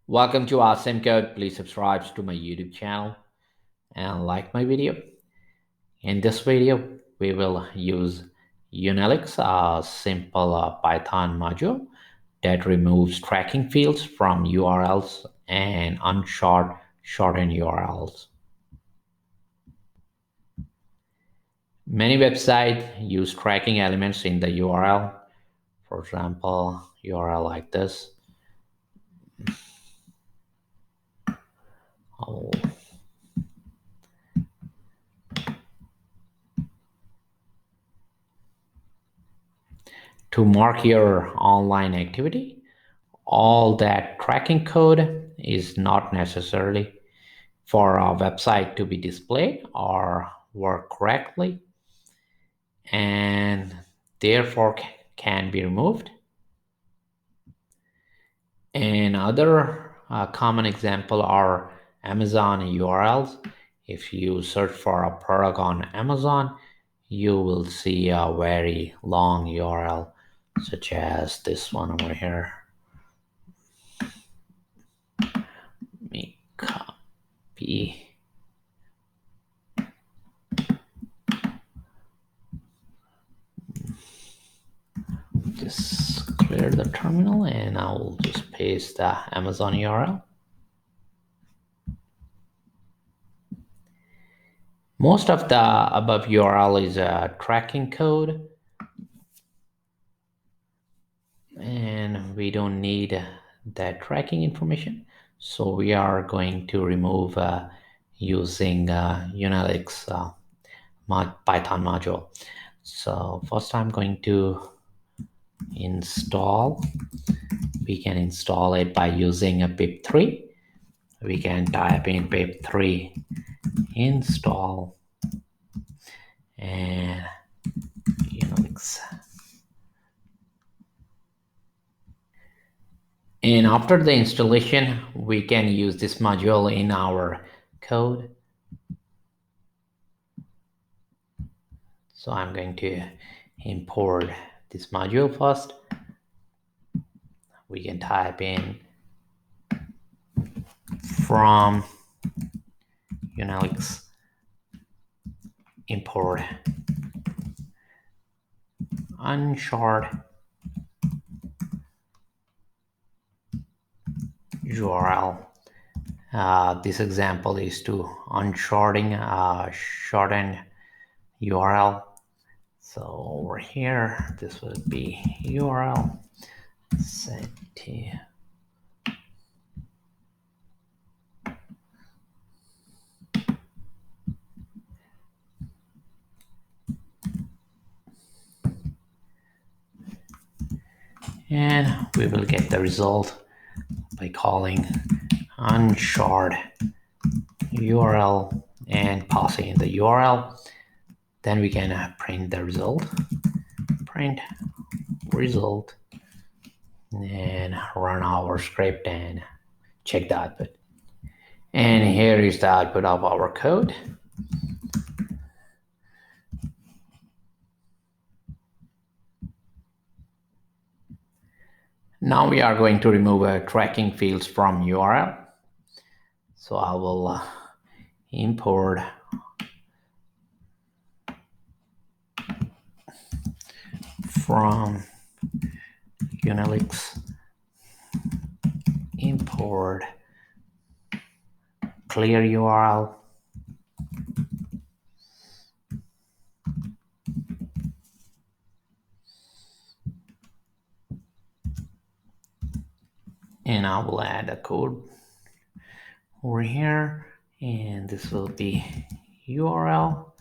Welcome to Awesome Code. Please subscribe to my YouTube channel and like my video. In this video, we will use Unalix, a simple Python module that removes tracking fields from URLs and shorten URLs. Many websites use tracking elements in the URL. For example, URL like this. To mark your online activity, all that tracking code is not necessarily for a website to be displayed or work correctly, and therefore can be removed. And other common example are Amazon URLs. If you search for a product on Amazon, you will see a very long URL, such as this one over here. Let me copy. Just clear the terminal and I'll just paste the Amazon URL. Most of the above URL is a tracking code, and we don't need that tracking information. So we are going to remove using Unalix Python module. So first I'm going to install. We can install it by using a pip3. We can type in pip3 install and Unalix. And after the installation, we can use this module in our code. So I'm going to import this module first. We can type in from Unalix import unshort URL. This example is to unshorting shortened URL. So over here, this would be URL set to and we will get the result by calling unshort URL and passing in the URL. Then we can print the result, print result, and run our script and check the output. And here is the output of our code. Now we are going to remove tracking fields from URL. So I will import from Unalix import clear URL and I will add a code over here, and this will be URL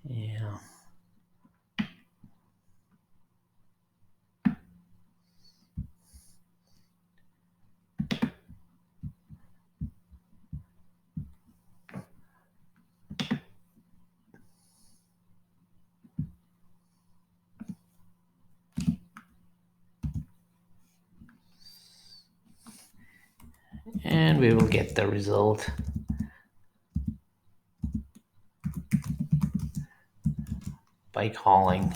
yeah. And we will get the result by calling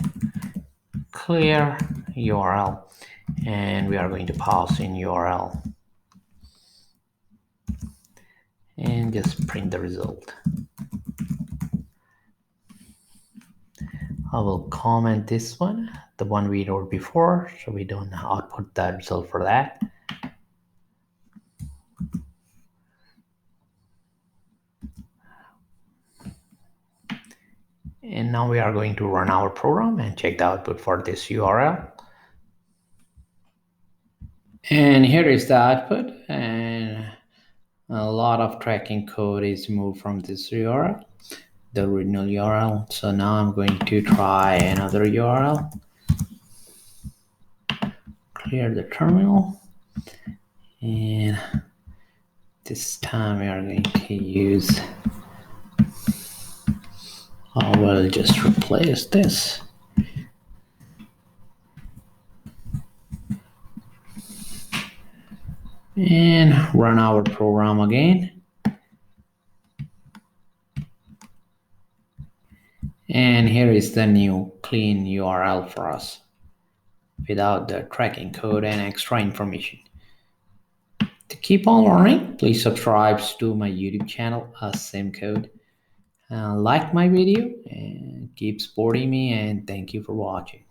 clear URL, and we are going to pass in URL and just print the result. I will comment this one, the one we wrote before, so we don't output that result for that. And now we are going to run our program and check the output for this URL. And here is the output, and a lot of tracking code is moved from this URL, the original URL. So now I'm going to try another URL. Clear the terminal, and this time we are going to use, I will just replace this. And run our program again. And here is the new clean URL for us without the tracking code and extra information. To keep on learning, please subscribe to my YouTube channel, same code. Like my video and keep supporting me, and thank you for watching.